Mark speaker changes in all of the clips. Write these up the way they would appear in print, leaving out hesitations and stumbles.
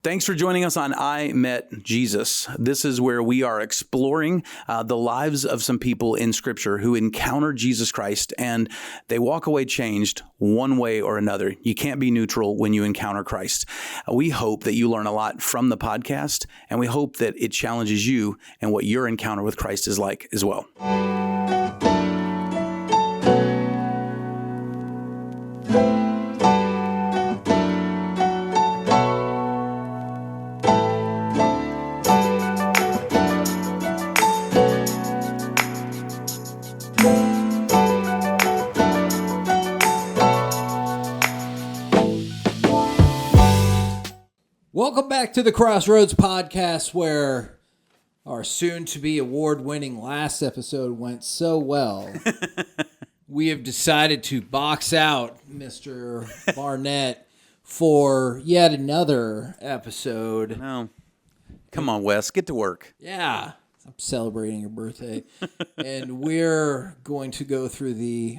Speaker 1: Thanks for joining us on I Met Jesus. This is where we are exploring the lives of some people in Scripture who encounter Jesus Christ and they walk away changed one way or another. You can't be neutral when you encounter Christ. We hope that you learn a lot from the podcast, and we hope that it challenges you and what your encounter with Christ is like as well.
Speaker 2: Welcome back to the Crossroads Podcast, where our soon-to-be award-winning last episode went so well. We have decided to box out Mr. Barnett for yet another episode.
Speaker 1: No. Come on, Wes, get to work.
Speaker 2: Yeah, I'm celebrating your birthday. And we're going to go through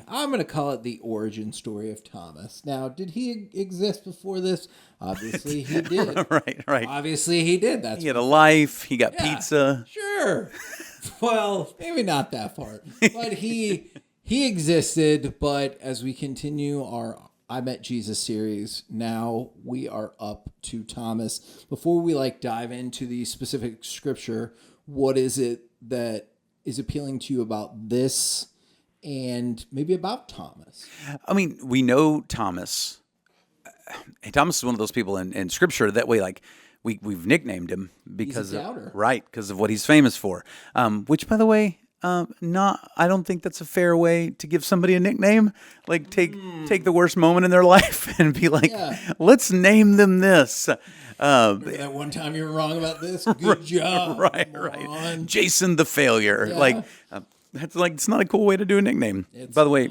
Speaker 2: I'm going to call it the origin story of Thomas. Now, did he exist before this? Obviously, he did.
Speaker 1: Right.
Speaker 2: Obviously, he did.
Speaker 1: He had a life. He got pizza.
Speaker 2: Sure. Well, maybe not that part. But he existed. But as we continue our I Met Jesus series, now we are up to Thomas. Before we dive into the specific scripture, what is it that is appealing to you about this and maybe about Thomas?
Speaker 1: I mean, we know Thomas. Thomas is one of those people in Scripture that we've nicknamed him because because of what he's famous for. Which, by the way, I don't think that's a fair way to give somebody a nickname. Take the worst moment in their life and be like, let's name them this.
Speaker 2: Remember that one time you were wrong about this? Good job.
Speaker 1: Right. Jason the failure. Yeah. That's it's not a cool way to do a nickname. By the way,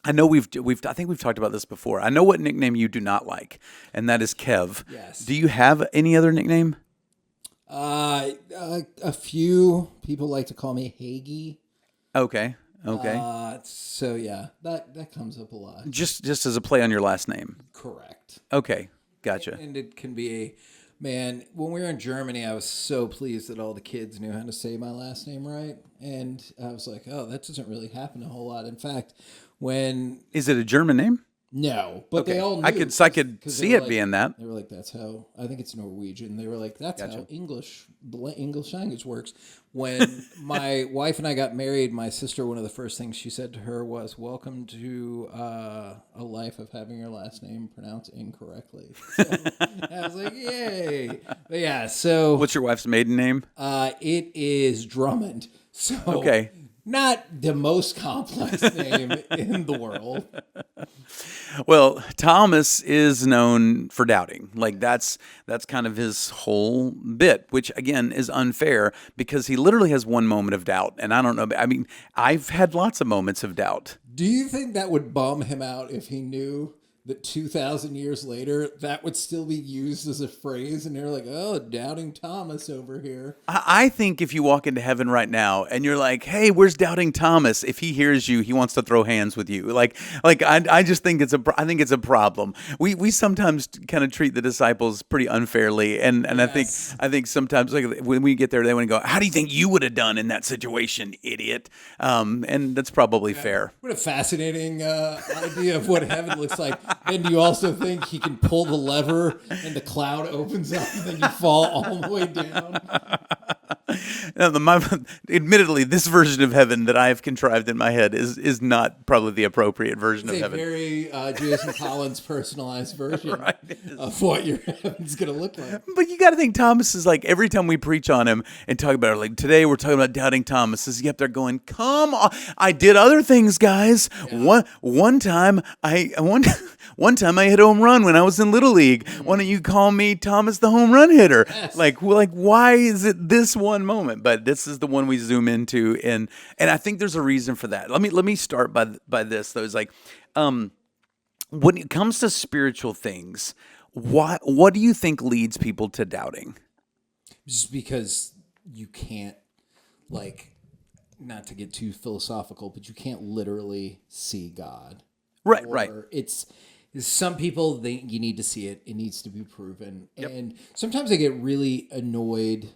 Speaker 1: I know I think we've talked about this before. I know what nickname you do not like, and that is Kev.
Speaker 2: Yes.
Speaker 1: Do you have any other nickname?
Speaker 2: A few people like to call me Hagee.
Speaker 1: Okay.
Speaker 2: So yeah, that comes up a lot.
Speaker 1: Just as a play on your last name.
Speaker 2: Correct.
Speaker 1: Okay. Gotcha.
Speaker 2: And it can be man, when we were in Germany, I was so pleased that all the kids knew how to say my last name right. And I was like, oh, that doesn't really happen a whole lot. In fact,
Speaker 1: Is it a German name?
Speaker 2: No, but they all knew.
Speaker 1: I could see it being that.
Speaker 2: They were like, that's how, I think it's Norwegian. They were like, that's how the English language works. When my wife and I got married, my sister, one of the first things she said to her was, welcome to a life of having your last name pronounced incorrectly. So I was like, yay. But yeah, so.
Speaker 1: What's your wife's maiden name?
Speaker 2: It is Drummond. So.
Speaker 1: Okay.
Speaker 2: Not the most complex name in the world.
Speaker 1: Well, Thomas is known for doubting. That's kind of his whole bit, which again is unfair because he literally has one moment of doubt. And I don't know. I mean, I've had lots of moments of doubt.
Speaker 2: Do you think that would bum him out if he knew that 2,000 years later, that would still be used as a phrase? And they're like, oh, doubting Thomas over here.
Speaker 1: I think if you walk into heaven right now and you're like, hey, where's doubting Thomas? If he hears you, he wants to throw hands with you. I just think it's a problem. We sometimes kind of treat the disciples pretty unfairly. And yes. I think sometimes when we get there, they want to go, how do you think you would have done in that situation, idiot? And that's probably fair.
Speaker 2: What a fascinating idea of what heaven looks like. And do you also think he can pull the lever and the cloud opens up and then you fall all the way down?
Speaker 1: Now, admittedly, this version of heaven that I have contrived in my head is not probably the appropriate version of heaven.
Speaker 2: It's a very Jason Collins personalized version of what your heaven's going to look like.
Speaker 1: But you got to think Thomas is every time we preach on him and talk about it, today we're talking about doubting Thomas. Is he up there going, come on, I did other things, guys. Yeah. One time I hit a home run when I was in Little League. Why don't you call me Thomas the home run hitter? Yes. Why is it this one moment? But this is the one we zoom into, and I think there's a reason for that. Let me start by this though. It's when it comes to spiritual things, what do you think leads people to doubting?
Speaker 2: Just because you can't, not to get too philosophical, but you can't literally see God.
Speaker 1: Right.
Speaker 2: It's Some people think you need to see it. It needs to be proven. And sometimes I get really annoyed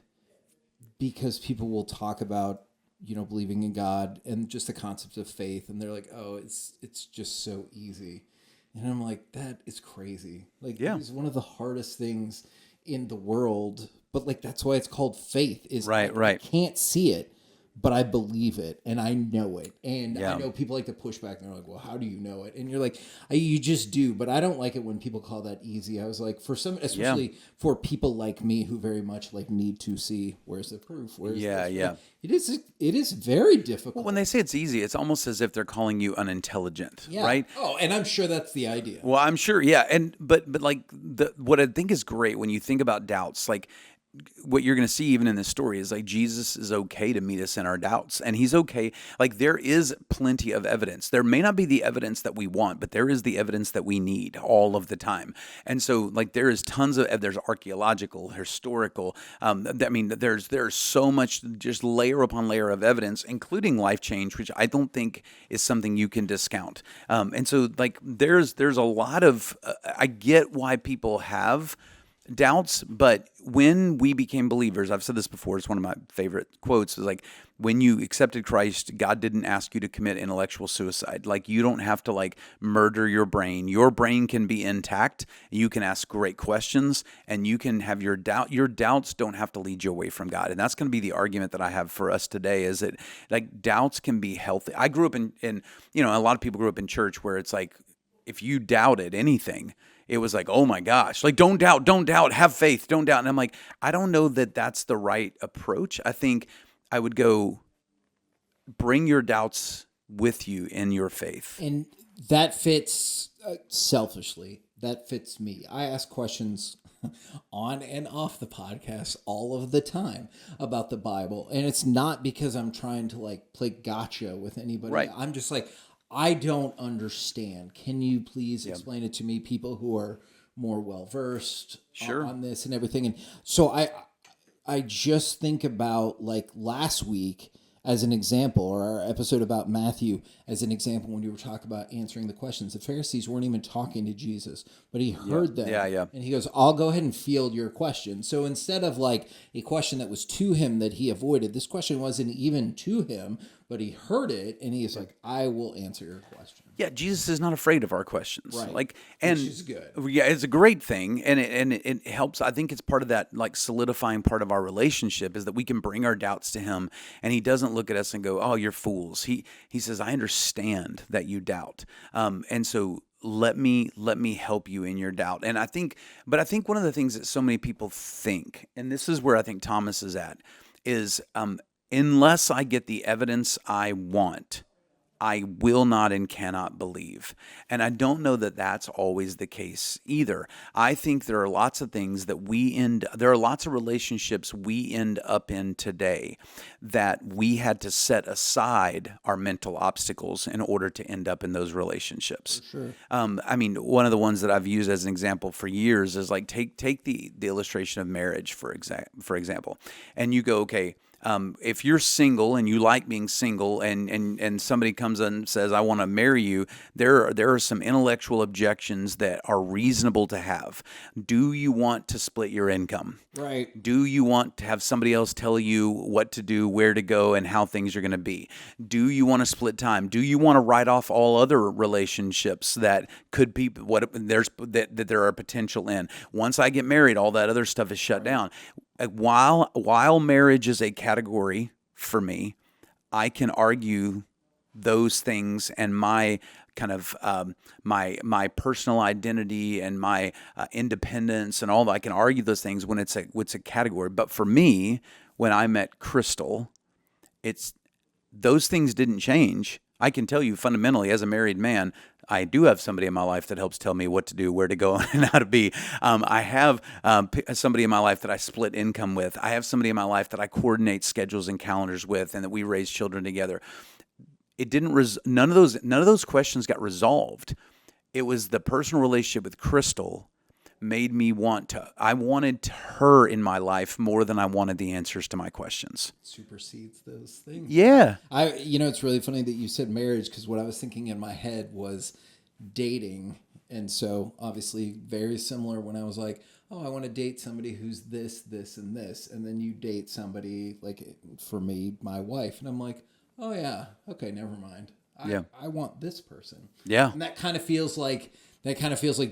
Speaker 2: because people will talk about, believing in God and just the concept of faith. And they're like, oh, it's just so easy. And I'm like, that is crazy. Like,
Speaker 1: Yeah.
Speaker 2: it's one of the hardest things in the world. But like, that's why it's called faith is
Speaker 1: Right,
Speaker 2: I
Speaker 1: right.
Speaker 2: can't see it, but I believe it and I know it. And
Speaker 1: Yeah.
Speaker 2: I know people like to push back and they're like, well, how do you know it? And you're like, you just do. But I don't like it when people call that easy. I was like, for some, especially for people like me who very much like need to see where's the proof. Where's
Speaker 1: Yeah,
Speaker 2: this?
Speaker 1: yeah.
Speaker 2: It is very difficult.
Speaker 1: When they say it's easy, it's almost as if they're calling you unintelligent,
Speaker 2: Yeah.
Speaker 1: right?
Speaker 2: Oh, and I'm sure that's the idea.
Speaker 1: Well, I'm sure, yeah, and but like what I think is great when you think about doubts, like what you're going to see even in this story is like Jesus is okay to meet us in our doubts, and he's okay. Like there is plenty of evidence. There may not be the evidence that we want, but there is the evidence that we need all of the time. And so like there is tons of there's archaeological, historical. There's so much just layer upon layer of evidence, including life change, which I don't think is something you can discount. And so like there's a lot of I get why people have doubts, but when we became believers, I've said this before, it's one of my favorite quotes, is like when you accepted Christ, God didn't ask you to commit intellectual suicide. Like you don't have to like murder your brain. Your brain can be intact. You can ask great questions and you can have your doubts don't have to lead you away from God. And that's going to be the argument that I have for us today is that like doubts can be healthy. I grew up in a lot of people grew up in church where it's like if you doubted anything, it was like, oh my gosh, like don't doubt, have faith, don't doubt. And I'm like, I don't know that that's the right approach. I think I would go bring your doubts with you in your faith.
Speaker 2: And that fits selfishly. That fits me. I ask questions on and off the podcast all of the time about the Bible. And it's not because I'm trying to like play gotcha with anybody.
Speaker 1: Right.
Speaker 2: I'm just like, I don't understand. Can you please explain it to me? People who are more well-versed on this and everything. And so I just think about like last week as an example, or our episode about Matthew as an example, when you were talking about answering the questions. The Pharisees weren't even talking to Jesus, but he heard them.
Speaker 1: Yeah.
Speaker 2: And he goes, I'll go ahead and field your question. So instead of like a question that was to him that he avoided, this question wasn't even to him, but he heard it and he's like, I will answer your question.
Speaker 1: Yeah, Jesus is not afraid of our questions.
Speaker 2: Right.
Speaker 1: Like, and
Speaker 2: Which is good.
Speaker 1: Yeah, it's a great thing, and it helps. I think it's part of that like solidifying part of our relationship is that we can bring our doubts to Him, and He doesn't look at us and go, "Oh, you're fools." He says, "I understand that you doubt," and so let me help you in your doubt. And I think one of the things that so many people think, and this is where I think Thomas is at, is unless I get the evidence I want, I will not and cannot believe. And I don't know that that's always the case either. I think there are lots of things that there are lots of relationships we end up in today that we had to set aside our mental obstacles in order to end up in those relationships.
Speaker 2: For sure.
Speaker 1: One of the ones that I've used as an example for years is like take the illustration of marriage, for example, and you go, okay, if you're single and you like being single and somebody comes and says, I want to marry you, there are some intellectual objections that are reasonable to have. Do you want to split your income?
Speaker 2: Right.
Speaker 1: Do you want to have somebody else tell you what to do, where to go, and how things are going to be? Do you want to split time? Do you want to write off all other relationships that could be that there are potential in? Once I get married, all that other stuff is shut down. While marriage is a category for me, I can argue those things and my kind of my personal identity and my independence and all that. I can argue those things when it's a category. But for me, when I met Crystal, those things didn't change. I can tell you fundamentally, as a married man, I do have somebody in my life that helps tell me what to do, where to go, and how to be. I have somebody in my life that I split income with. I have somebody in my life that I coordinate schedules and calendars with, and that we raise children together. It didn't. None of those questions got resolved. It was the personal relationship with Crystal made me I wanted her in my life more than I wanted the answers to my questions.
Speaker 2: Supersedes those things.
Speaker 1: Yeah.
Speaker 2: It's really funny that you said marriage, because what I was thinking in my head was dating And so obviously very similar when I was like, oh, I want to date somebody who's this, this, and this. And then you date somebody like, for me, my wife. And I'm like, oh yeah, okay, never mind. I want this person.
Speaker 1: Yeah.
Speaker 2: And that kind of feels like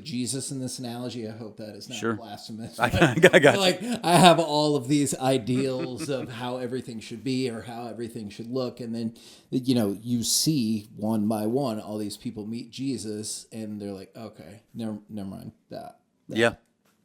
Speaker 2: Jesus in this analogy. I hope that is not blasphemous.
Speaker 1: I got you.
Speaker 2: Like I have all of these ideals of how everything should be or how everything should look, and then you see one by one all these people meet Jesus, and they're like, okay, never mind that.
Speaker 1: Yeah.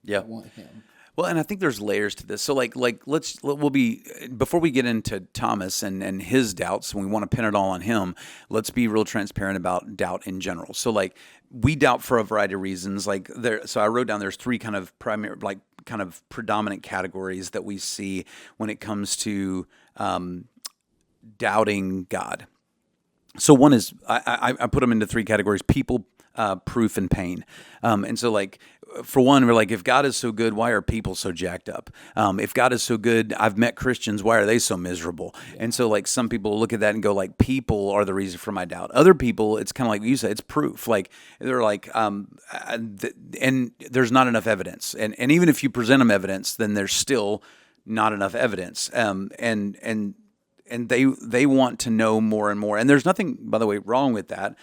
Speaker 2: I want him.
Speaker 1: Well, and I think there's layers to this. So we'll be, before we get into Thomas and his doubts, and we want to pin it all on him, let's be real transparent about doubt in general. So we doubt for a variety of reasons. So I wrote down there's three kind of primary, kind of predominant categories that we see when it comes to doubting God. So one is, I put them into three categories: people, proof, and pain. And so for one, we're like, if God is so good, why are people so jacked up? If God is so good, I've met Christians, why are they so miserable? Yeah. And so some people look at that and go people are the reason for my doubt. Other people, it's kind of like you said, it's proof. They're and there's not enough evidence. And even if you present them evidence, then there's still not enough evidence. And they want to know more and more. And there's nothing, by the way, wrong with that.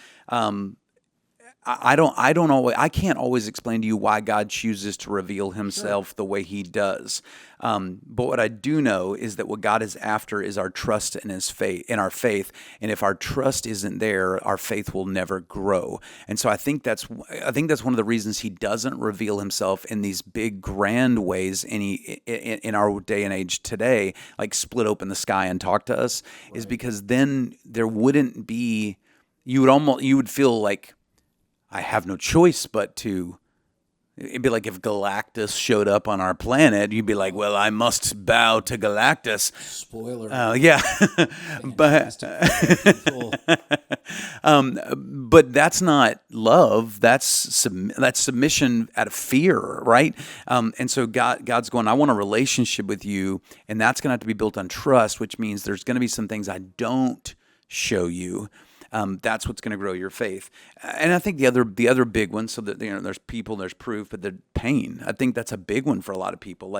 Speaker 1: I can't always explain to you why God chooses to reveal himself the way he does. But what I do know is that what God is after is our trust in our faith. And if our trust isn't there, our faith will never grow. And so I think that's one of the reasons he doesn't reveal himself in these big grand ways in our day and age today, like split open the sky and talk to us, is because then there wouldn't be, you would feel like, I have no choice but to. It'd be like if Galactus showed up on our planet, you'd be like, well, I must bow to Galactus.
Speaker 2: Spoiler.
Speaker 1: Yeah. But that's not love. That's submission out of fear, right? And so God's going, I want a relationship with you, and that's going to have to be built on trust, which means there's going to be some things I don't show you. That's what's going to grow your faith. And I think the other big one, so that there's people, there's proof, but the pain. I think that's a big one for a lot of people.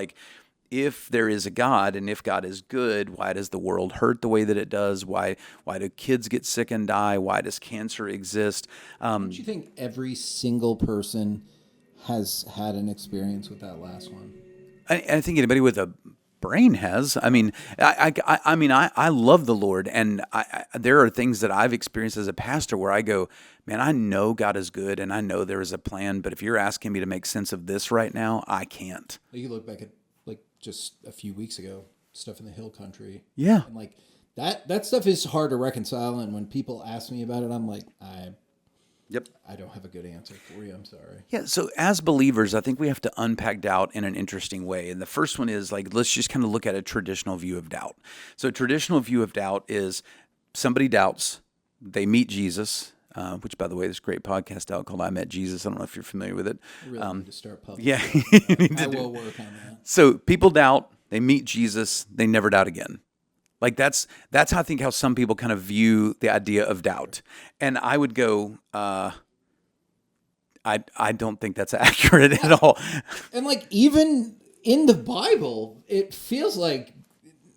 Speaker 1: If there is a God, and if God is good, why does the world hurt the way that it does? Why do kids get sick and die? Why does cancer exist?
Speaker 2: Don't you think every single person has had an experience with that last one?
Speaker 1: I think anybody with a brain has. I mean, I love the Lord, and there are things that I've experienced as a pastor where I go, man, I know God is good, and I know there is a plan, but if you're asking me to make sense of this right now, I can't.
Speaker 2: You look back at just a few weeks ago, stuff in the Hill Country.
Speaker 1: Yeah.
Speaker 2: And that stuff is hard to reconcile, and when people ask me about it, I'm like, I don't have a good answer for you. I'm sorry.
Speaker 1: Yeah, so as believers, I think we have to unpack doubt in an interesting way. And the first one is let's just kind of look at a traditional view of doubt. So a traditional view of doubt is somebody doubts, they meet Jesus, which, by the way, this great podcast out called I Met Jesus. I don't know if you're familiar with it.
Speaker 2: I really need to start publishing.
Speaker 1: Yeah.
Speaker 2: I will work on that.
Speaker 1: So people doubt, they meet Jesus, they never doubt again. That's how I think how some people kind of view the idea of doubt. And I would go, I don't think that's accurate at all.
Speaker 2: And even in the Bible, it feels like,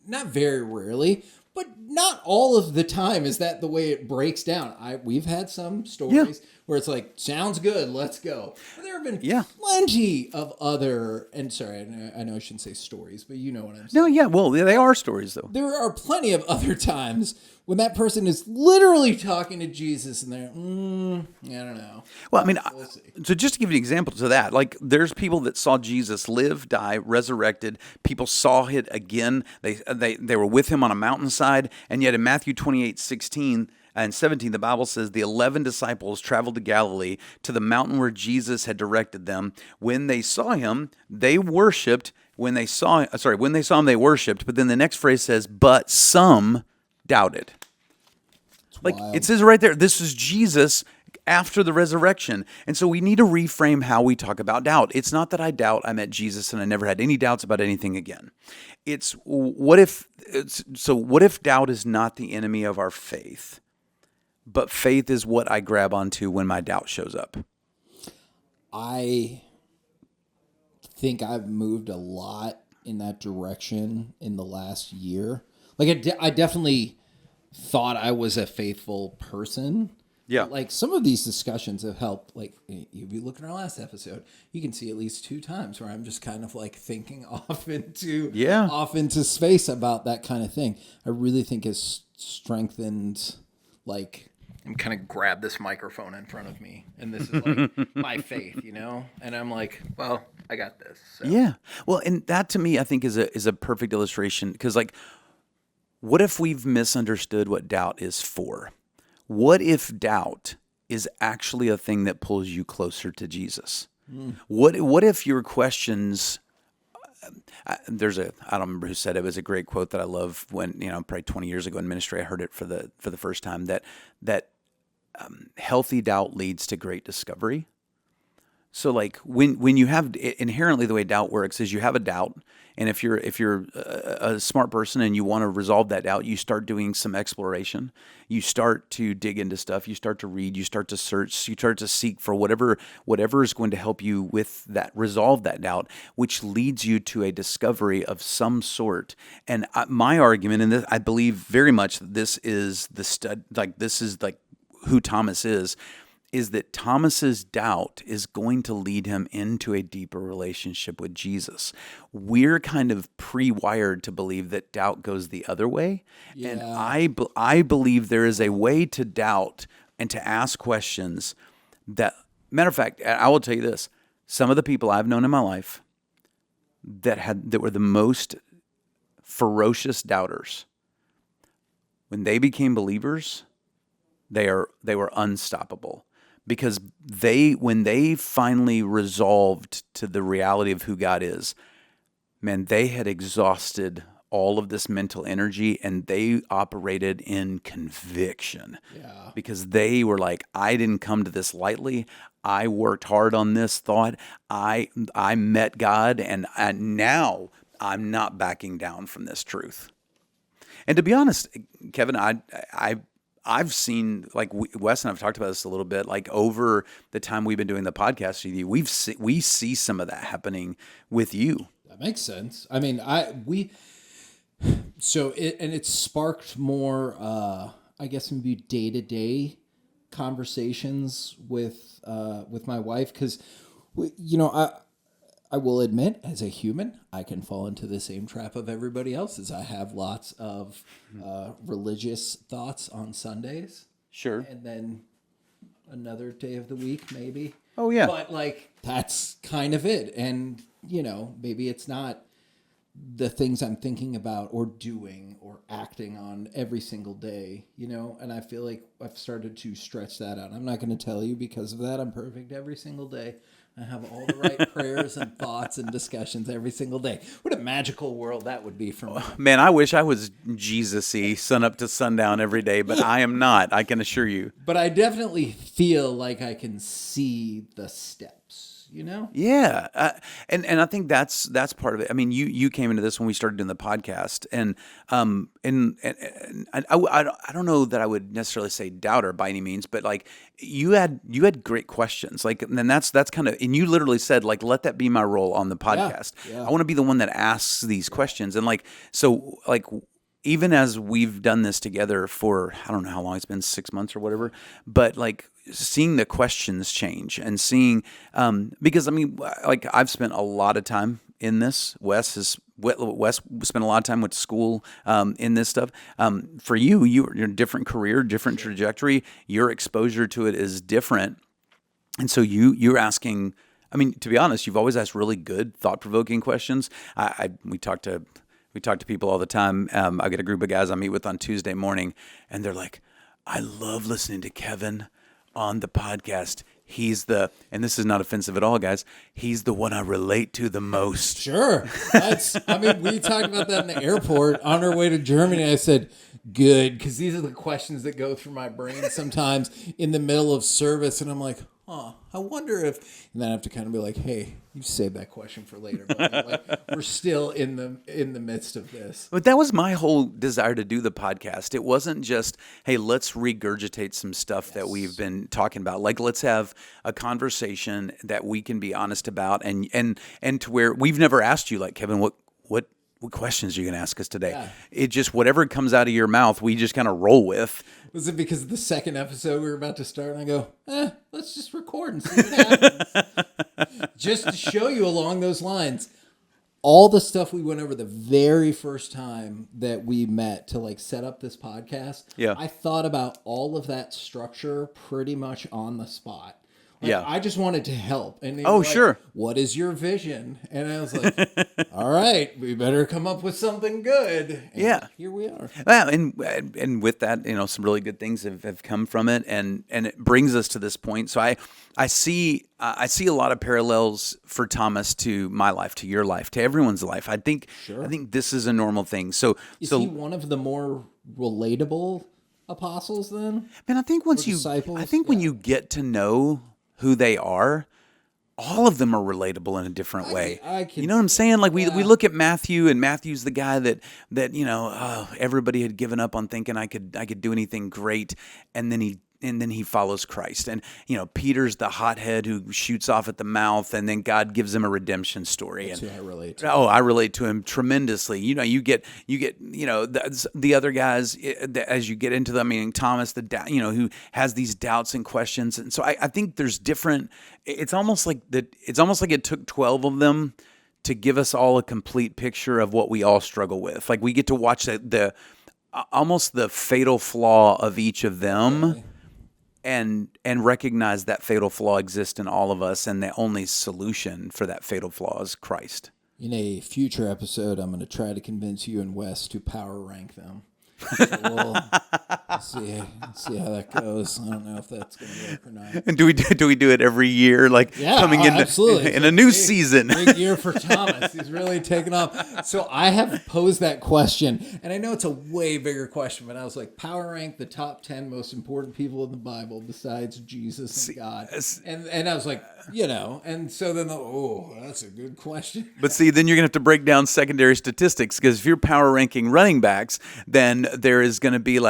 Speaker 2: not very rarely, but not all of the time is that the way it breaks down. We've had some stories where it's like, sounds good, let's go. But there have been plenty of other, and sorry, I know I shouldn't say stories, but you know what I'm saying.
Speaker 1: No, yeah, well, they are stories, though.
Speaker 2: There are plenty of other times when that person is literally talking to Jesus and they're, I don't know.
Speaker 1: Well, I mean, so just to give you an example to that, there's people that saw Jesus live, die, resurrected. People saw it again. They were with him on a mountainside, and yet in Matthew 28:16 and 17, the Bible says the 11 disciples traveled to Galilee to the mountain where Jesus had directed them. When they saw him, they worshipped. When they saw him, they worshipped. But then the next phrase says, but some doubted. It says right there, this is Jesus after the resurrection. And so we need to reframe how we talk about doubt. It's not that I doubt I met Jesus and I never had any doubts about anything again. It's what if doubt is not the enemy of our faith, but faith is what I grab onto when my doubt shows up?
Speaker 2: I think I've moved a lot in that direction in the last year. Like I definitely thought I was a faithful person.
Speaker 1: Yeah.
Speaker 2: But like some of these discussions have helped. Like if you look at our last episode, you can see at least 2 times where I'm just kind of like thinking off into space about that kind of thing. I really think it's strengthened. Like I'm kind of grab this microphone in front of me, and this is like my faith, And I'm like, well, I got this. So.
Speaker 1: Yeah. Well, and that to me, I think is a perfect illustration because, like, what if we've misunderstood what doubt is for? What if doubt is actually a thing that pulls you closer to Jesus? What if your questions? I don't remember who said it. It was a great quote that I love. When probably 20 years ago in ministry, I heard it for the first time. That healthy doubt leads to great discovery. So like when you have inherently the way doubt works is you have a doubt, and if you're a smart person and you want to resolve that doubt, you start doing some exploration. You start to dig into stuff. You start to read. You start to search. You start to seek for whatever is going to help you with that, resolve that doubt, which leads you to a discovery of some sort. And my argument, and this, I believe very much that this is this is who Thomas is that Thomas's doubt is going to lead him into a deeper relationship with Jesus. We're kind of pre-wired to believe that doubt goes the other way. Yeah. And I believe there is a way to doubt and to ask questions that, matter of fact, I will tell you this, some of the people I've known in my life that were the most ferocious doubters, when they became believers, they were unstoppable. Because when they finally resolved to the reality of who God is, man, they had exhausted all of this mental energy and they operated in conviction.
Speaker 2: Yeah.
Speaker 1: Because they were like, I didn't come to this lightly. I worked hard on this thought. I met God, and now I'm not backing down from this truth. And to be honest, Kevin, I've seen, like Wes and I've talked about this a little bit, like over the time we've been doing the podcast with you, we see some of that happening with you.
Speaker 2: That makes sense. I mean, it sparked more, I guess maybe day-to-day conversations with my wife. 'Cause I will admit, as a human, I can fall into the same trap of everybody else. As I have lots of religious thoughts on Sundays.
Speaker 1: Sure.
Speaker 2: And then another day of the week, maybe.
Speaker 1: Oh, yeah.
Speaker 2: But, like, that's kind of it. And, maybe it's not the things I'm thinking about or doing or acting on every single day, And I feel like I've started to stretch that out. I'm not going to tell you because of that I'm perfect every single day. I have all the right prayers and thoughts and discussions every single day. What a magical world that would be for me.
Speaker 1: Man, I wish I was Jesus-y, sun up to sundown every day, but I am not, I can assure you.
Speaker 2: But I definitely feel like I can see the steps,
Speaker 1: Yeah, and I think that's part of it. I mean, you came into this when we started doing the podcast, and I don't know that I would necessarily say doubter by any means, but like you had great questions, like, and that's kind of, and you literally said like, let that be my role on the podcast.
Speaker 2: Yeah.
Speaker 1: I want to be the one that asks these questions, and like so like. Even as we've done this together for, I don't know how long it's been, 6 months or whatever, but like seeing the questions change and seeing, because I mean, like I've spent a lot of time in this. Wes spent a lot of time with school in this stuff. For you're a different career, different trajectory. Your exposure to it is different. And so you're asking, I mean, to be honest, you've always asked really good, thought-provoking questions. We talk to people all the time. I get a group of guys I meet with on Tuesday morning, and they're like, I love listening to Kevin on the podcast. And this is not offensive at all, guys, he's the one I relate to the most.
Speaker 2: Sure. We talked about that in the airport on our way to Germany. I said, good, because these are the questions that go through my brain sometimes in the middle of service. And I'm like, I wonder if, and then I have to kind of be like, hey, you save that question for later. But like, we're still in the midst of this.
Speaker 1: But that was my whole desire to do the podcast. It wasn't just, hey, let's regurgitate some stuff that we've been talking about. Like, let's have a conversation that we can be honest about, and to where we've never asked you, like, Kevin, what questions are you going to ask us today?
Speaker 2: Yeah.
Speaker 1: It just, whatever comes out of your mouth, we just kind of roll with.
Speaker 2: Was it because of the second episode we were about to start? And I go, let's just record and see what happens. Just to show you along those lines, all the stuff we went over the very first time that we met to like set up this podcast.
Speaker 1: Yeah.
Speaker 2: I thought about all of that structure pretty much on the spot. Like,
Speaker 1: Yeah.
Speaker 2: I just wanted to help. And they
Speaker 1: Oh,
Speaker 2: were like,
Speaker 1: sure.
Speaker 2: what is your vision? And I was like, all right, we better come up with something good. And
Speaker 1: Yeah.
Speaker 2: here we are.
Speaker 1: Well, and with that, some really good things have come from it, and it brings us to this point. So I see a lot of parallels for Thomas to my life, to your life, to everyone's life. I think this is a normal thing. So
Speaker 2: Is he one of the more relatable apostles then?
Speaker 1: man, I think
Speaker 2: disciples?
Speaker 1: when you get to know who they are, all of them are relatable in a different way.
Speaker 2: I can
Speaker 1: You know what I'm saying? Like we
Speaker 2: Yeah.
Speaker 1: look at Matthew, and Matthew's the guy that everybody had given up on thinking I could do anything great, and then he follows Christ. And Peter's the hothead who shoots off at the mouth, and then God gives him a redemption story.
Speaker 2: That's
Speaker 1: And
Speaker 2: who I relate to.
Speaker 1: I relate to him tremendously. You get the other guys as you get into them. I mean, Thomas, who has these doubts and questions, and so I think there's different. It's almost like it took 12 of them to give us all a complete picture of what we all struggle with. Like we get to watch the almost the fatal flaw of each of them.
Speaker 2: Okay.
Speaker 1: And recognize that fatal flaw exists in all of us, and the only solution for that fatal flaw is Christ.
Speaker 2: In a future episode, I'm going to try to convince you and Wes to power rank them. So we'll see how that goes. I don't know if that's going to work or not.
Speaker 1: And do we do it every year, like coming in
Speaker 2: absolutely.
Speaker 1: in a new season?
Speaker 2: Big year for Thomas. He's really taken off. So I have posed that question, and I know it's a way bigger question, but I was like, power rank the top 10 most important people in the Bible besides Jesus and God. And I was like, and so then that's a good question.
Speaker 1: But see, then you're gonna have to break down secondary statistics, because if you're power ranking running backs, then there is going to be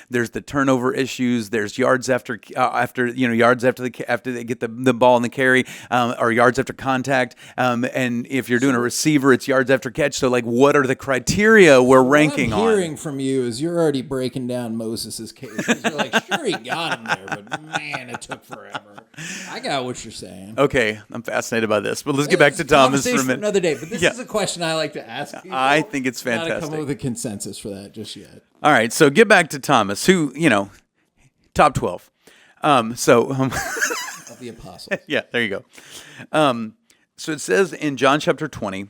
Speaker 1: there's the turnover issues, there's yards after yards after they get the ball in the carry, or yards after contact, and if you're doing a receiver, it's yards after catch. So what are the criteria we're ranking
Speaker 2: what I'm hearing
Speaker 1: on?
Speaker 2: from you is you're already breaking down Moses' case. 'Cause you're like, sure, he got him there, but man, it took forever. I got what you're saying.
Speaker 1: Okay, I'm fascinated by this, but let's get back to Thomas for a
Speaker 2: Conversation
Speaker 1: minute.
Speaker 2: another day, but this is a question I like to ask people.
Speaker 1: I think it's
Speaker 2: Not to
Speaker 1: fantastic.
Speaker 2: come up with a consensus for that just yet.
Speaker 1: All right, so get back to Thomas, who, top 12.
Speaker 2: Of the apostles.
Speaker 1: Yeah, there you go. So it says in John chapter 20,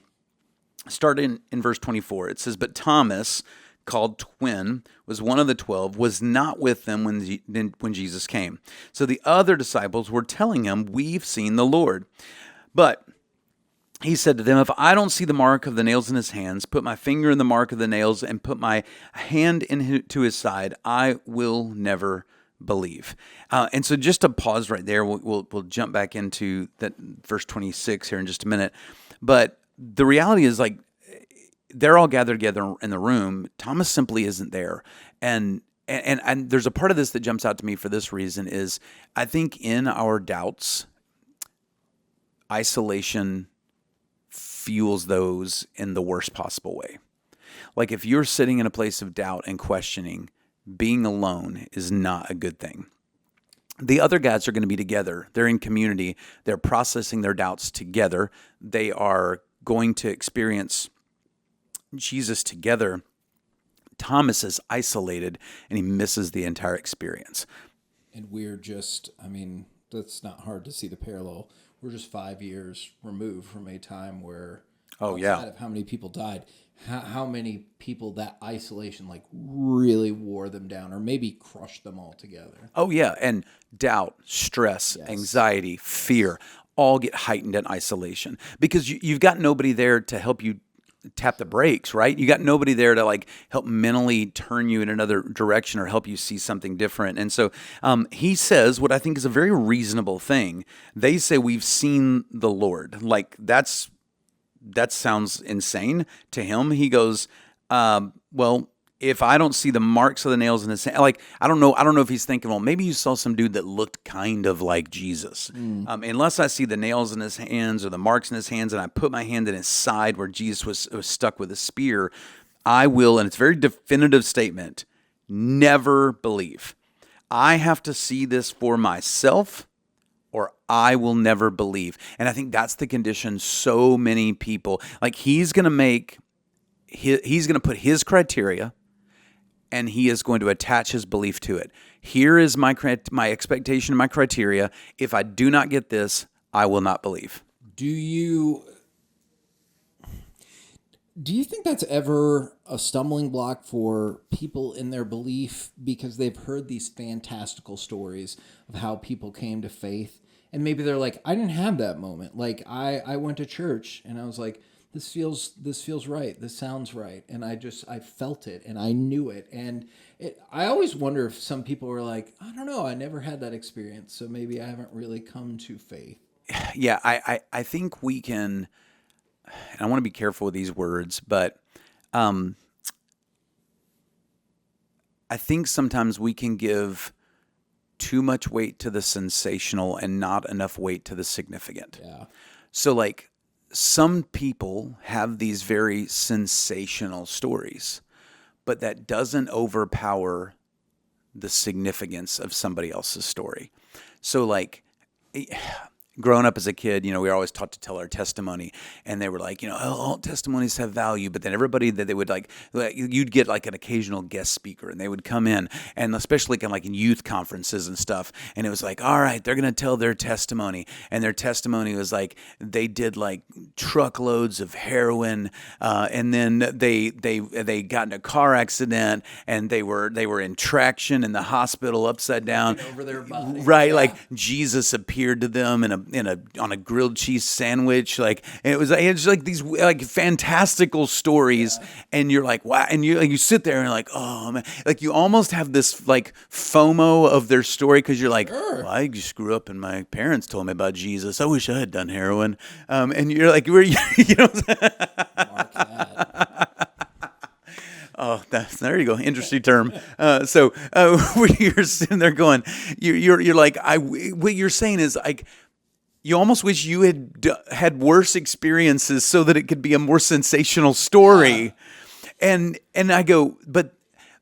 Speaker 1: starting in verse 24, it says, "But Thomas, called Twin, was one of the 12, was not with them when Jesus came. So the other disciples were telling him, 'We've seen the Lord.' But he said to them, 'If I don't see the mark of the nails in his hands, put my finger in the mark of the nails, and put my hand into his side, I will never believe.'" And so just to pause right there, we'll jump back into that verse 26 here in just a minute. But the reality is, they're all gathered together in the room. Thomas simply isn't there. And there's a part of this that jumps out to me for this reason is I think in our doubts, isolation fuels those in the worst possible way. Like if you're sitting in a place of doubt and questioning, being alone is not a good thing. The other guys are going to be together. They're in community. They're processing their doubts together. They are going to experience Jesus together. Thomas is isolated and he misses the entire experience.
Speaker 2: And we're just, that's not hard to see the parallel. We're just 5 years removed from a time where, outside of how many people died, how many people that isolation really wore them down or maybe crushed them all together.
Speaker 1: Oh, yeah. And doubt, stress, anxiety, fear all get heightened in isolation because you've got nobody there to help you tap the brakes, right? You got nobody there to like help mentally turn you in another direction or help you see something different. And so he says what I think is a very reasonable thing. They say we've seen the Lord. Like that sounds insane to him. He goes, well, if I don't see the marks of the nails in his hand, like I don't know if he's thinking, well, maybe you saw some dude that looked kind of like Jesus. Unless I see the nails in his hands or the marks in his hands, and I put my hand in his side where Jesus was stuck with a spear, I will, and it's a very definitive statement, never believe. I have to see this for myself, or I will never believe. And I think that's the condition so many people, like he's going to put his criteria, and he is going to attach his belief to it. Here is my expectation and my criteria. If I do not get this, I will not believe.
Speaker 2: Do you think that's ever a stumbling block for people in their belief because they've heard these fantastical stories of how people came to faith, and maybe they're like, I didn't have that moment. Like I went to church and I was like, this feels right. This sounds right. And I felt it and I knew it. And I always wonder if some people were like, I don't know, I never had that experience, so maybe I haven't really come to faith.
Speaker 1: Yeah, I think we can, and I want to be careful with these words, but I think sometimes we can give too much weight to the sensational and not enough weight to the significant.
Speaker 2: Yeah.
Speaker 1: So like, some people have these very sensational stories, but that doesn't overpower the significance of somebody else's story. So like growing up as a kid, we were always taught to tell our testimony, and they were like, all testimonies have value, but then everybody that they would like you'd get like an occasional guest speaker, and they would come in, and especially like in youth conferences and stuff, and it was like, all right, they're going to tell their testimony, and their testimony was like they did like truckloads of heroin, and then they got in a car accident, and they were in traction in the hospital upside down
Speaker 2: over their body.
Speaker 1: Right,
Speaker 2: Yeah.
Speaker 1: like Jesus appeared to them on a grilled cheese sandwich, like, and it was like these like fantastical stories, and you're like, wow, and you sit there and you're like, oh man, like you almost have this like FOMO of their story because you're like, well, I just grew up and my parents told me about Jesus. I wish I had done heroin, and you're like, where
Speaker 2: Mark that.
Speaker 1: Oh, there you go. Interesting term. So when you're sitting there going, you're like, what you're saying is like, you almost wish you had worse experiences so that it could be a more sensational story. Yeah. And I go, but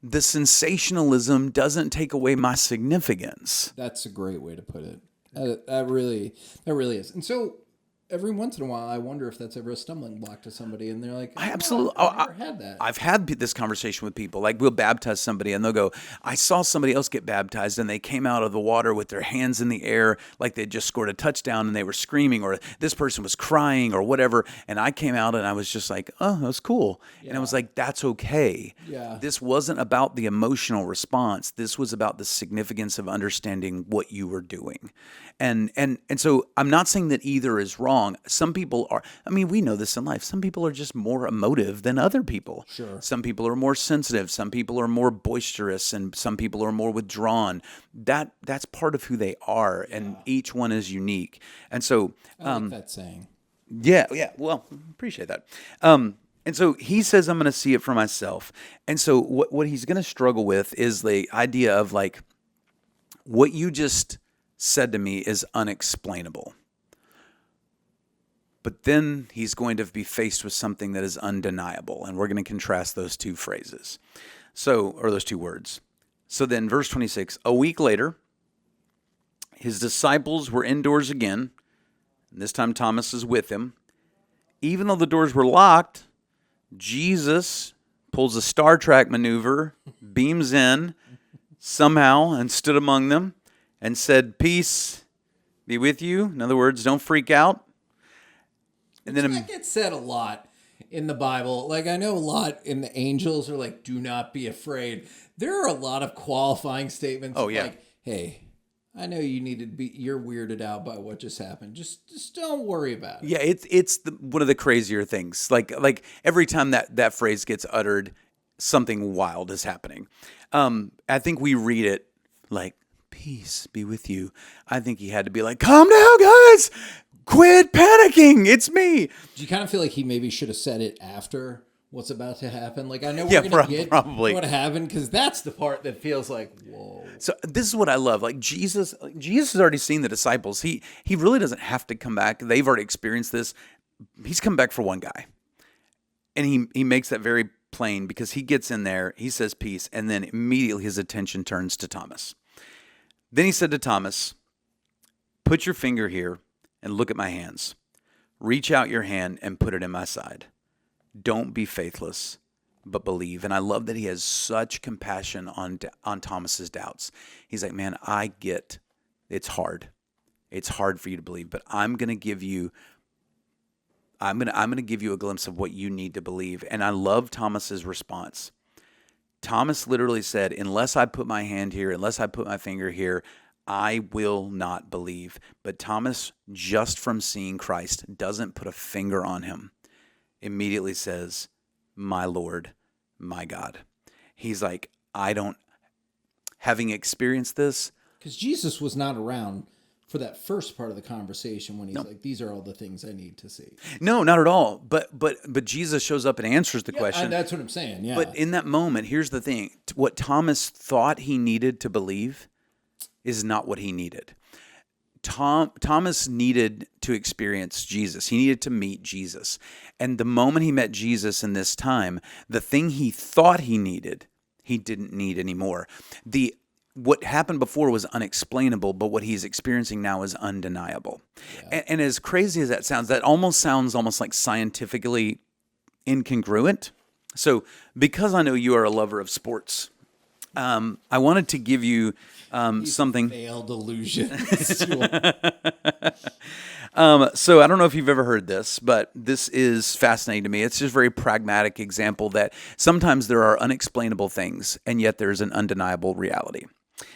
Speaker 1: the sensationalism doesn't take away my significance.
Speaker 2: That's a great way to put it. That really is. And so every once in a while, I wonder if that's ever a stumbling block to somebody, and they're like,
Speaker 1: I've
Speaker 2: never had that.
Speaker 1: I've had this conversation with people. Like, we'll baptize somebody, and they'll go, I saw somebody else get baptized, and they came out of the water with their hands in the air like they just scored a touchdown, and they were screaming, or this person was crying, or whatever, and I came out, and I was just like, oh, that was cool. Yeah. And I was like, that's okay.
Speaker 2: Yeah.
Speaker 1: This wasn't about the emotional response. This was about the significance of understanding what you were doing. And so I'm not saying that either is wrong. Some people are, I mean, we know this in life. Some people are just more emotive than other people.
Speaker 2: Sure.
Speaker 1: Some people are more sensitive. Some people are more boisterous, and some people are more withdrawn. That's part of who they are, and each one is unique. And so,
Speaker 2: I like that saying.
Speaker 1: Yeah. Well, appreciate that. And so he says, I'm going to see it for myself. And so what he's going to struggle with is the idea of like, what you just said to me is unexplainable. But then he's going to be faced with something that is undeniable. And we're going to contrast those two phrases. Or those two words. So then verse 26, a week later, his disciples were indoors again. And this time Thomas is with him. Even though the doors were locked, Jesus pulls a Star Trek maneuver, beams in somehow, and stood among them and said, peace be with you. In other words, don't freak out. And then
Speaker 2: that gets said a lot in the Bible. Like, I know a lot in the angels are like, do not be afraid. There are a lot of qualifying statements.
Speaker 1: Oh, yeah.
Speaker 2: Like, hey, I know you needed to be. You're weirded out by what just happened. Just don't worry about it.
Speaker 1: Yeah, it's one of the crazier things. Like every time that phrase gets uttered, something wild is happening. I think we read it like, peace be with you. I think he had to be like, calm down, guys. Quit panicking. It's me.
Speaker 2: Do you kind of feel like he maybe should have said it after what's about to happen? Like, I know we're
Speaker 1: Yeah,
Speaker 2: going to get
Speaker 1: probably.
Speaker 2: what happened, because that's the part that feels like, whoa.
Speaker 1: So this is what I love. Like Jesus has already seen the disciples. He really doesn't have to come back. They've already experienced this. He's come back for one guy. And he makes that very plain, because he gets in there, he says peace, and then immediately his attention turns to Thomas. Then he said to Thomas, put your finger here and look at my hands. Reach out your hand and put it in my side. Don't be faithless, but believe. And I love that he has such compassion on Thomas's doubts. He's like, man, I get it's hard. It's hard for you to believe, but I'm going to give you a glimpse of what you need to believe. And I love Thomas's response. Thomas literally said, unless I put my hand here, unless I put my finger here, I will not believe. But Thomas, just from seeing Christ, doesn't put a finger on him. Immediately says, my Lord, my God. He's like, having experienced this.
Speaker 2: Because Jesus was not around for that first part of the conversation when he's like, these are all the things I need to see.
Speaker 1: No, not at all. But Jesus shows up and answers the question.
Speaker 2: That's what I'm saying, yeah.
Speaker 1: But in that moment, here's the thing. What Thomas thought he needed to believe is not what he needed. Thomas needed to experience Jesus. He needed to meet Jesus. And the moment he met Jesus in this time, the thing he thought he needed, he didn't need anymore. What happened before was unexplainable, but what he's experiencing now is undeniable. Yeah. And as crazy as that sounds sounds almost like scientifically incongruent. So because I know you are a lover of sports, I wanted to give you something.
Speaker 2: Failed illusion.
Speaker 1: So I don't know if you've ever heard this, but this is fascinating to me. It's just a very pragmatic example that sometimes there are unexplainable things, and yet there's an undeniable reality.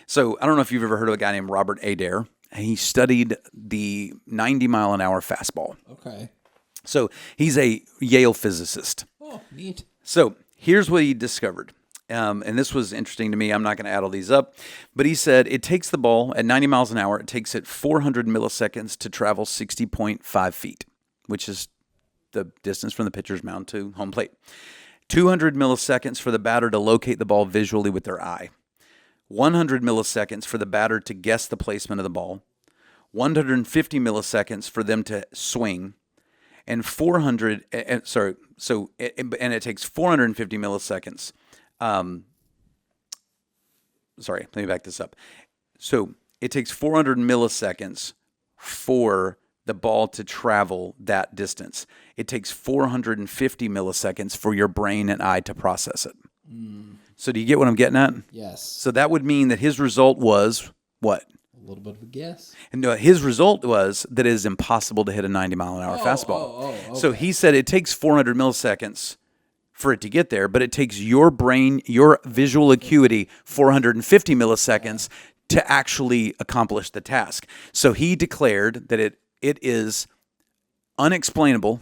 Speaker 1: So I don't know if you've ever heard of a guy named Robert Adair. He studied the 90-mile-an-hour fastball.
Speaker 2: Okay.
Speaker 1: So he's a Yale physicist.
Speaker 2: Oh, neat.
Speaker 1: So here's what he discovered. And this was interesting to me. I'm not going to add all these up. But he said it takes the ball at 90 miles an hour. It takes it 400 milliseconds to travel 60.5 feet, which is the distance from the pitcher's mound to home plate. 200 milliseconds for the batter to locate the ball visually with their eye. 100 milliseconds for the batter to guess the placement of the ball. 150 milliseconds for them to swing. And it takes 450 milliseconds. Let me back this up. So it takes 400 milliseconds for the ball to travel that distance. It takes 450 milliseconds for your brain and eye to process it. So do you get what I'm getting at?
Speaker 2: Yes.
Speaker 1: So that would mean that his result was what?
Speaker 2: A little bit of a guess.
Speaker 1: And his result was that it is impossible to hit a 90-mile-an-hour fastball.
Speaker 2: Okay.
Speaker 1: So he said it takes 400 milliseconds for it to get there, but it takes your brain, your visual acuity, 450 milliseconds to actually accomplish the task. So he declared that it is unexplainable.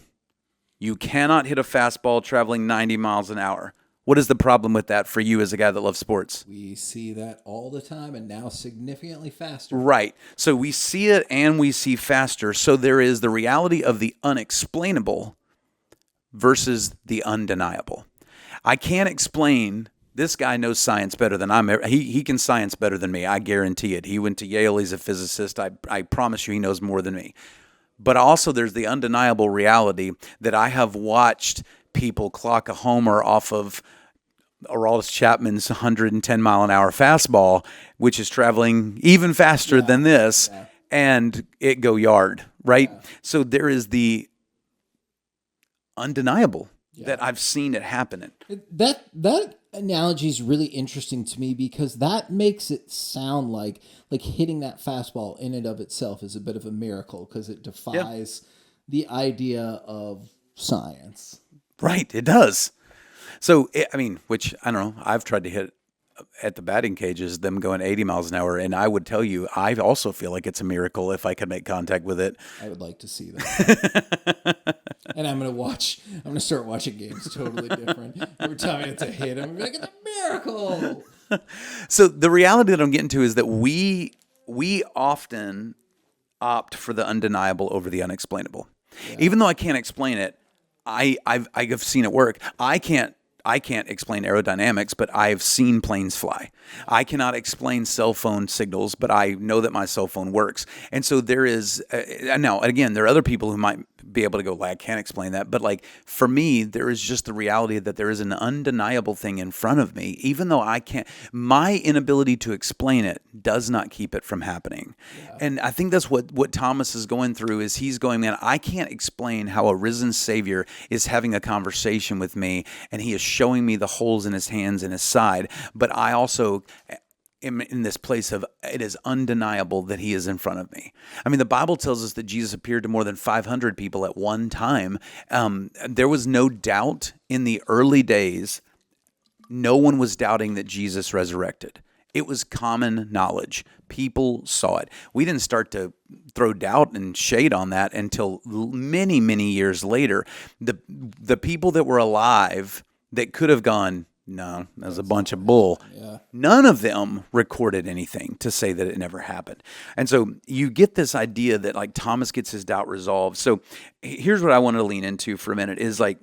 Speaker 1: You cannot hit a fastball traveling 90 miles an hour. What is the problem with that for you as a guy that loves sports?
Speaker 2: We see that all the time, and now significantly faster.
Speaker 1: Right. So we see it and we see faster. So there is the reality of the unexplainable versus the undeniable. I can't explain. This guy knows science better than he can science better than me. I guarantee it. He went to Yale. He's a physicist. I promise you he knows more than me. But also there's the undeniable reality that I have watched people clock a homer off of Aroldis Chapman's 110-mile-an-hour fastball, which is traveling even faster than this, and it go yard, right? Yeah. So there is the undeniable that I've seen it happen.
Speaker 2: That analogy is really interesting to me because that makes it sound like hitting that fastball in and of itself is a bit of a miracle because it defies the idea of science.
Speaker 1: Right, it does. So, which, I don't know, I've tried to hit at the batting cages, them going 80 miles an hour. And I would tell you, I also feel like it's a miracle if I could make contact with it.
Speaker 2: I would like to see that. And I'm going to start watching games totally different. Every time it's a hit, I'm going to be like, it's a miracle.
Speaker 1: So the reality that I'm getting to is that we often opt for the undeniable over the unexplainable. Yeah. Even though I can't explain it, I've seen it work. I can't explain aerodynamics, but I've seen planes fly. I cannot explain cell phone signals, but I know that my cell phone works. And so there is, now again, there are other people who might be able to go, I can't explain that. But like for me, there is just the reality that there is an undeniable thing in front of me, even though I can't, my inability to explain it does not keep it from happening. Yeah. And I think that's what Thomas is going through is he's going, man, I can't explain how a risen Savior is having a conversation with me and he is showing me the holes in his hands and his side. But I also am in this place of it is undeniable that he is in front of me. I mean, the Bible tells us that Jesus appeared to more than 500 people at one time. There was no doubt in the early days. No one was doubting that Jesus resurrected. It was common knowledge. People saw it. We didn't start to throw doubt and shade on that until many, many years later. The people that were alive that could have gone, no, that was a bunch of bull. Yeah. None of them recorded anything to say that it never happened. And so you get this idea that like Thomas gets his doubt resolved. So here's what I want to lean into for a minute is like,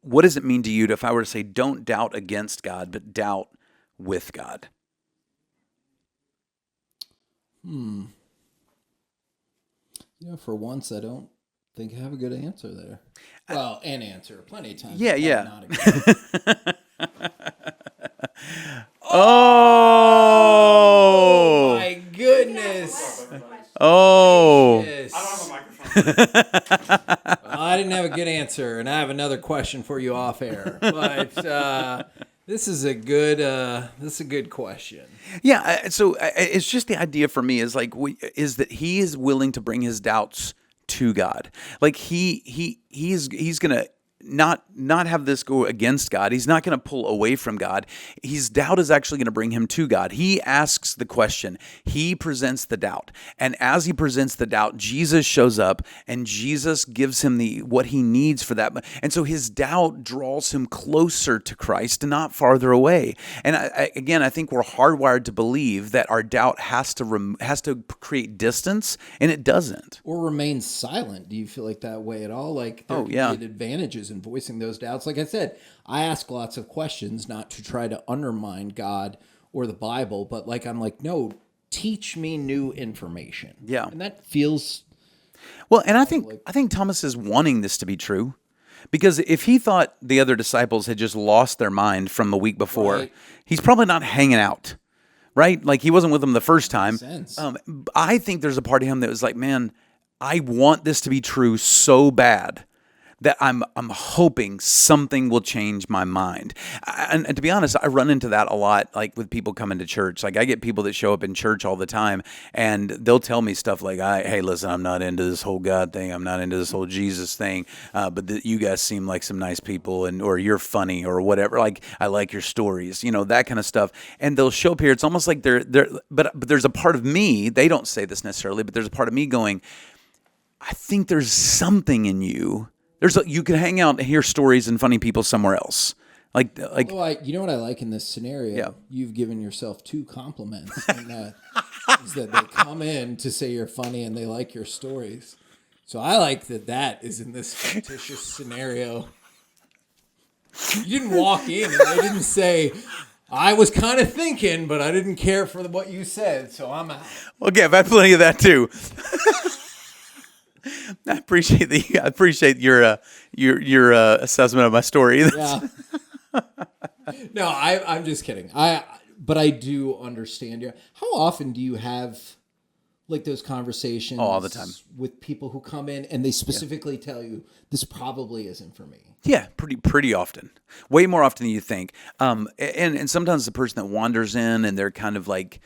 Speaker 1: what does it mean to you if I were to say, don't doubt against God, but doubt with God?
Speaker 2: Yeah, for once, I don't think I have a good answer there. Well, an answer, plenty of times.
Speaker 1: Yeah.
Speaker 2: Oh my goodness!
Speaker 1: Oh,
Speaker 2: yes. I don't have a microphone. Well, I didn't have a good answer, and I have another question for you off air. But this is a good question.
Speaker 1: Yeah. So it's just the idea for me is like is that he is willing to bring his doubts to God. Like he's gonna not have this go against God. He's not going to pull away from God. His doubt is actually going to bring him to God. He asks the question. He presents the doubt. And as he presents the doubt, Jesus shows up and Jesus gives him what he needs for that. And so his doubt draws him closer to Christ, not farther away. And I think we're hardwired to believe that our doubt has to create distance, and it doesn't.
Speaker 2: Or remain silent. Do you feel like that way at all? Like there can be advantages in voicing those doubts. Like I said, I ask lots of questions, not to try to undermine God or the Bible, but like I'm like, no, teach me new information.
Speaker 1: Yeah,
Speaker 2: and that feels
Speaker 1: well. And I think Thomas is wanting this to be true, because if he thought the other disciples had just lost their mind from the week before, right, he's probably not hanging out, right? Like he wasn't with them the first time. I think there's a part of him that was like, man, I want this to be true so bad that I'm hoping something will change my mind. And to be honest, I run into that a lot, like with people coming to church. Like I get people that show up in church all the time, and they'll tell me stuff like, hey, listen, I'm not into this whole God thing. I'm not into this whole Jesus thing. But you guys seem like some nice people, or you're funny or whatever. Like I like your stories, that kind of stuff. And they'll show up here. It's almost like but there's a part of me, they don't say this necessarily, but there's a part of me going, I think there's something in you. You can hang out and hear stories and funny people somewhere else. Like.
Speaker 2: You know what I like in this scenario?
Speaker 1: Yeah.
Speaker 2: You've given yourself two compliments, and that is that they come in to say you're funny and they like your stories. So I like that is in this fictitious scenario. You didn't walk in and they didn't say, I was kind of thinking, but I didn't care for what you said, so I'm out.
Speaker 1: Okay, I've had plenty of that too. I appreciate your assessment of my story.
Speaker 2: Yeah. No, I'm just kidding. But I do understand you. How often do you have like those conversations?
Speaker 1: All the time
Speaker 2: with people who come in and they specifically tell you this probably isn't for me.
Speaker 1: Yeah, pretty often, way more often than you think. And sometimes the person that wanders in and they're kind of like,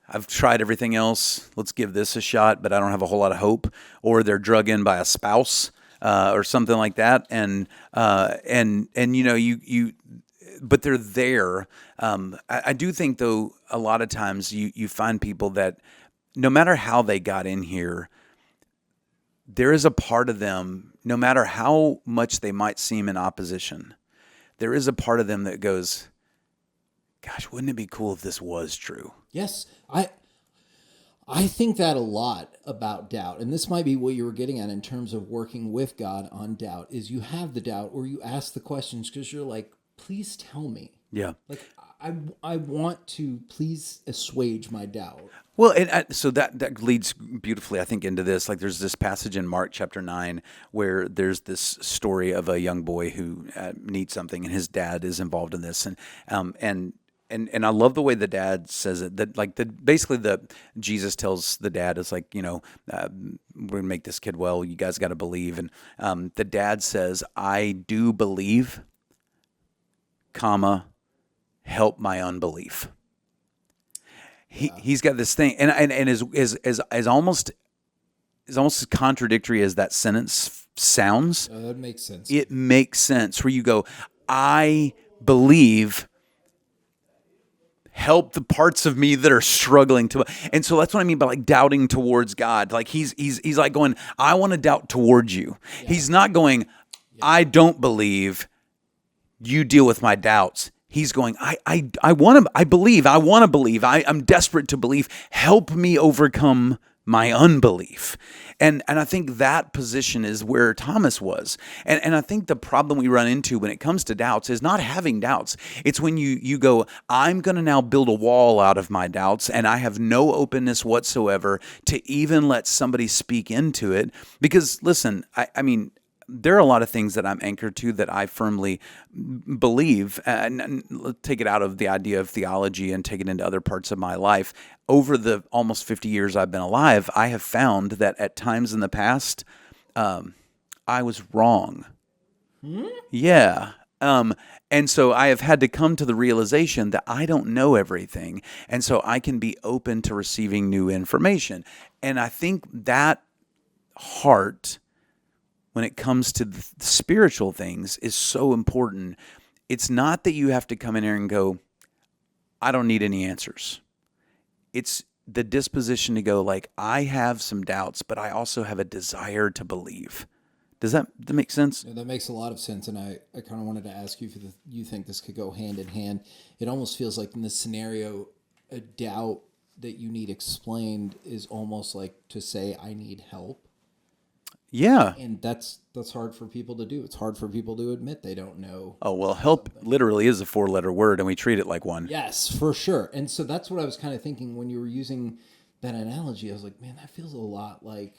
Speaker 1: I've tried everything else. Let's give this a shot, but I don't have a whole lot of hope. Or they're drug in by a spouse or something like that, and they're there. I do think though a lot of times you find people that no matter how they got in here, there is a part of them, no matter how much they might seem in opposition, there is a part of them that goes, gosh, wouldn't it be cool if this was true?
Speaker 2: Yes, I think that a lot about doubt, and this might be what you were getting at in terms of working with God on doubt, is you have the doubt or you ask the questions because you're like, please tell me.
Speaker 1: Yeah.
Speaker 2: Like, I want to please assuage my doubt.
Speaker 1: Well, so that leads beautifully, I think, into this. Like, there's this passage in Mark chapter 9 where there's this story of a young boy who needs something, and his dad is involved in this, and I love the way the dad says it. That like basically Jesus tells the dad, it's like, we're gonna make this kid well. You guys got to believe, and the dad says, "I do believe, comma, help my unbelief." He's got this thing, and as almost as contradictory as that sentence sounds,
Speaker 2: That makes sense.
Speaker 1: it makes sense. Where you go, I believe, help the parts of me that are struggling to, and so that's what I mean by like doubting towards God. Like he's like going, I want to doubt towards you. Yeah. He's not going, I don't believe, you deal with my doubts. He's going, I want to believe. I'm desperate to believe. Help me overcome my unbelief. And I think that position is where Thomas was. And I think the problem we run into when it comes to doubts is not having doubts. It's when you go, I'm going to now build a wall out of my doubts, and I have no openness whatsoever to even let somebody speak into it. Because listen, I mean, there are a lot of things that I'm anchored to that I firmly believe, and take it out of the idea of theology and take it into other parts of my life. Over the almost 50 years I've been alive, I have found that at times in the past, I was wrong. Yeah. And so I have had to come to the realization that I don't know everything. And so I can be open to receiving new information. And I think that heart, when it comes to the spiritual things, is so important. It's not that you have to come in here and go, I don't need any answers. It's the disposition to go like, I have some doubts, but I also have a desire to believe. Does that make sense?
Speaker 2: Yeah, that makes a lot of sense. And I kind of wanted to ask you if you think this could go hand in hand. It almost feels like in this scenario, a doubt that you need explained is almost like to say, I need help.
Speaker 1: Yeah.
Speaker 2: And that's hard for people to do. It's hard for people to admit they don't know.
Speaker 1: Oh, well, help literally is a 4-letter word, and we treat it like one.
Speaker 2: Yes, for sure. And so that's what I was kind of thinking when you were using that analogy. I was like, man, that feels a lot like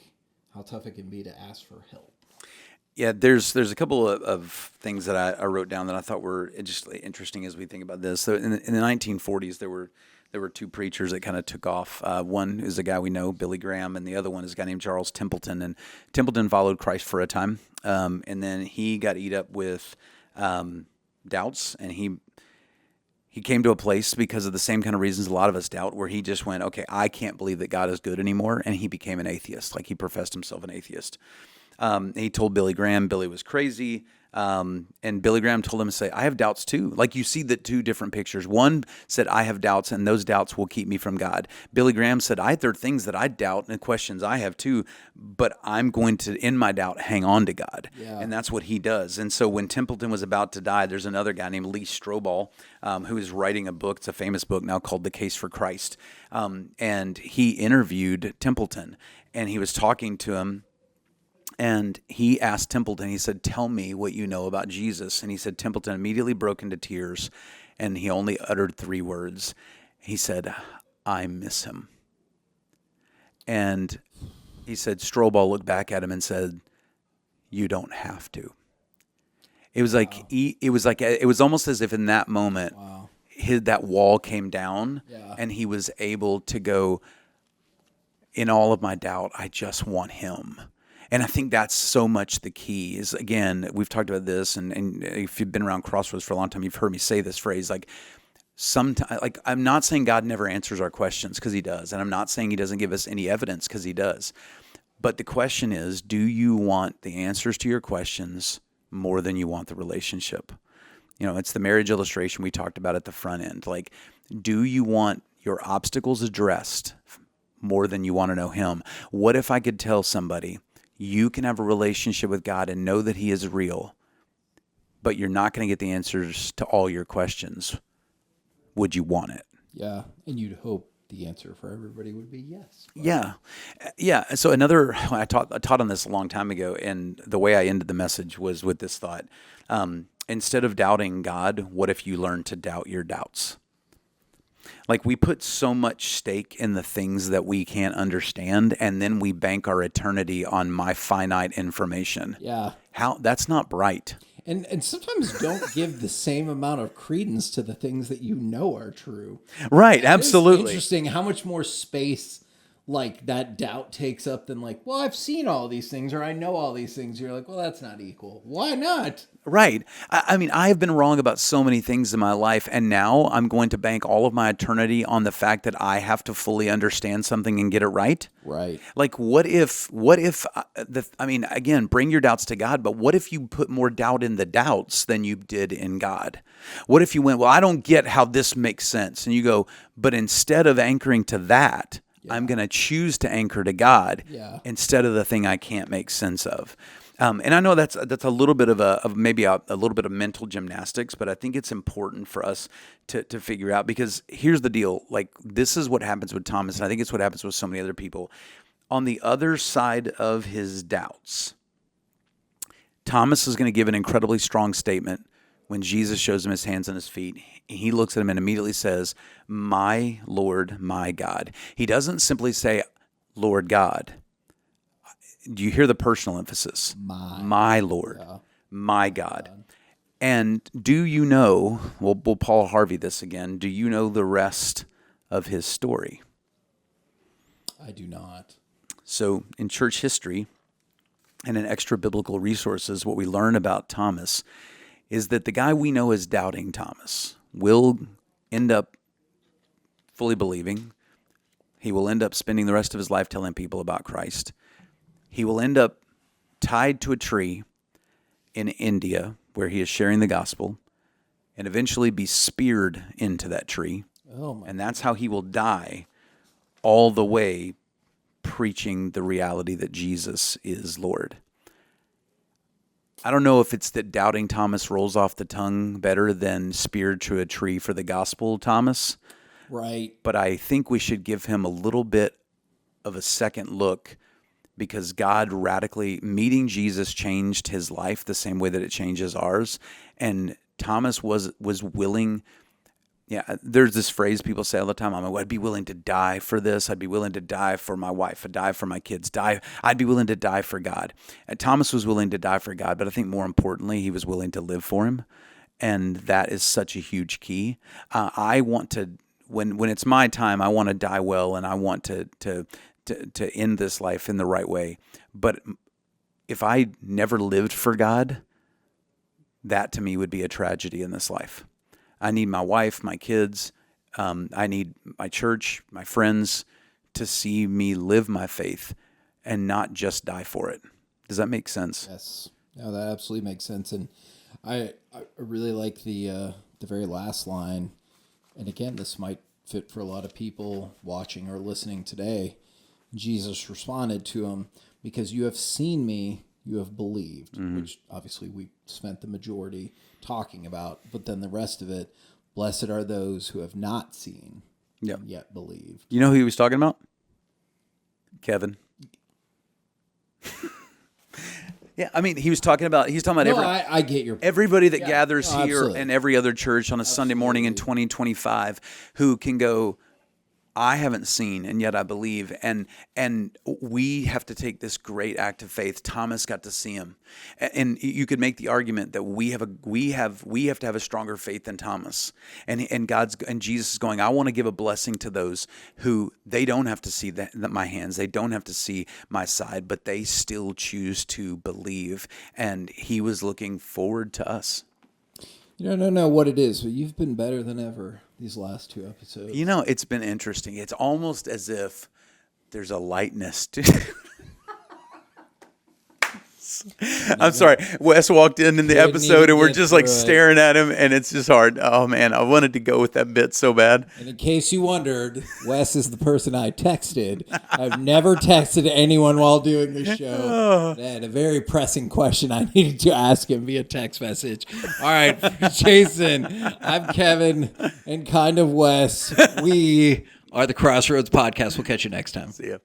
Speaker 2: how tough it can be to ask for help.
Speaker 1: Yeah, there's a couple of things that I wrote down that I thought were just interesting as we think about this. So in the 1940s, there were two preachers that kind of took off. One is a guy we know, Billy Graham, and the other one is a guy named Charles Templeton. And Templeton followed Christ for a time, and then he got eat up with doubts, and he came to a place because of the same kind of reasons a lot of us doubt, where he just went, okay, I can't believe that God is good anymore, and he became an atheist. Like, he professed himself an atheist. He told Billy Graham Billy was crazy. And Billy Graham told him to say, I have doubts too. Like, you see the two different pictures. One said, I have doubts, and those doubts will keep me from God. Billy Graham said, there are things that I doubt and questions I have too, but I'm going to, in my doubt, hang on to God. Yeah. And that's what he does. And so when Templeton was about to die, there's another guy named Lee Strobel, who is writing a book. It's a famous book now called The Case for Christ. And he interviewed Templeton, and he was talking to him. And he asked Templeton, he said, tell me what you know about Jesus. And he said, Templeton immediately broke into tears, and he only uttered 3 words. He said, I miss him. And he said, Strobel looked back at him and said, you don't have to. It was like, it was almost as if in that moment, that wall came down, and he was able to go, in all of my doubt, I just want him. And I think that's so much the key is, again, we've talked about this, and if you've been around Crossroads for a long time, you've heard me say this phrase, like, sometimes, like, I'm not saying God never answers our questions, because he does. And I'm not saying he doesn't give us any evidence, because he does. But the question is, do you want the answers to your questions more than you want the relationship? It's the marriage illustration we talked about at the front end. Like, do you want your obstacles addressed more than you want to know him? What if I could tell somebody, you can have a relationship with God and know that he is real, but you're not going to get the answers to all your questions? Would you want it?
Speaker 2: Yeah, and you'd hope the answer for everybody would be yes.
Speaker 1: Yeah. So I taught on this a long time ago, and the way I ended the message was with this thought. Instead of doubting God, what if you learn to doubt your doubts? Like, we put so much stake in the things that we can't understand, and then we bank our eternity on my finite information.
Speaker 2: Yeah.
Speaker 1: That's not bright.
Speaker 2: And sometimes don't give the same amount of credence to the things that you know are true.
Speaker 1: Right, absolutely.
Speaker 2: It's interesting how much more space like that doubt takes up than like, well, I've seen all these things or I know all these things. You're like, well, that's not equal. Why not?
Speaker 1: Right. I mean, I have been wrong about so many things in my life, and now I'm going to bank all of my eternity on the fact that I have to fully understand something and get it right.
Speaker 2: Right.
Speaker 1: Like, again, bring your doubts to God, but what if you put more doubt in the doubts than you did in God? What if you went, well, I don't get how this makes sense. And you go, but instead of anchoring to that, I'm going to choose to anchor to God instead of the thing I can't make sense of. And I know that's a little bit of maybe a little bit of mental gymnastics, but I think it's important for us to figure out, because here's the deal. Like, this is what happens with Thomas, and I think it's what happens with so many other people. On the other side of his doubts, Thomas is going to give an incredibly strong statement when Jesus shows him his hands and his feet. He looks at him and immediately says, "My Lord, my God." He doesn't simply say, "Lord God." Do you hear the personal emphasis? My Lord, my God. And do you know, we'll Paul Harvey this again, do you know the rest of his story?
Speaker 2: I do not.
Speaker 1: So in church history and in extra biblical resources, what we learn about Thomas is that the guy we know as Doubting Thomas will end up fully believing. He will end up spending the rest of his life telling people about Christ. He will end up tied to a tree in India where he is sharing the gospel and eventually be speared into that tree. And that's how he will die, all the way preaching the reality that Jesus is Lord. I don't know if it's that Doubting Thomas rolls off the tongue better than speared to a tree for the gospel Thomas.
Speaker 2: Right.
Speaker 1: But I think we should give him a little bit of a second look, because God radically, meeting Jesus changed his life the same way that it changes ours. And Thomas was willing. Yeah, there's this phrase people say all the time. I'd be willing to die for this. I'd be willing to die for my wife. I'd die for my kids. I'd be willing to die for God. And Thomas was willing to die for God, but I think more importantly, he was willing to live for him. And that is such a huge key. I want to, when it's my time, I want to die well, and I want to end this life in the right way. But if I never lived for God, that to me would be a tragedy in this life. I need my wife, my kids, I need my church, my friends to see me live my faith and not just die for it. Does that make sense?
Speaker 2: Yes. No, that absolutely makes sense. And I really like the very last line. And again, this might fit for a lot of people watching or listening today. Jesus responded to him, "Because you have seen me, you have believed," which obviously we spent the majority talking about. But then the rest of it, blessed are those who have not seen and yet believed.
Speaker 1: You know who he was talking about? Kevin. Yeah, I mean, he's talking about
Speaker 2: I get your point.
Speaker 1: Everybody that gathers here
Speaker 2: absolutely.
Speaker 1: and every other church on a Sunday morning in 2025 who can go, I haven't seen, and yet I believe. And we have to take this great act of faith. Thomas got to see him, and you could make the argument that we have to have a stronger faith than Thomas. And Jesus is going, I want to give a blessing to those who they don't have to see my hands, they don't have to see my side, but they still choose to believe. And he was looking forward to us.
Speaker 2: You don't know what it is, but you've been better than ever these last 2 episodes.
Speaker 1: You know, it's been interesting. It's almost as if there's a lightness to I'm sorry. Wes walked in the
Speaker 2: Couldn't
Speaker 1: episode
Speaker 2: even
Speaker 1: and we're
Speaker 2: get
Speaker 1: just like
Speaker 2: through it.
Speaker 1: staring at him, and it's just hard. Oh man, I wanted to go with that bit so bad.
Speaker 2: And in case you wondered, Wes is the person I texted. I've never texted anyone while doing the show. I had a very pressing question I needed to ask him via text message. All right, for Jason, I'm Kevin, and kind of Wes. We are the Crossroads Podcast. We'll catch you next time.
Speaker 1: See ya.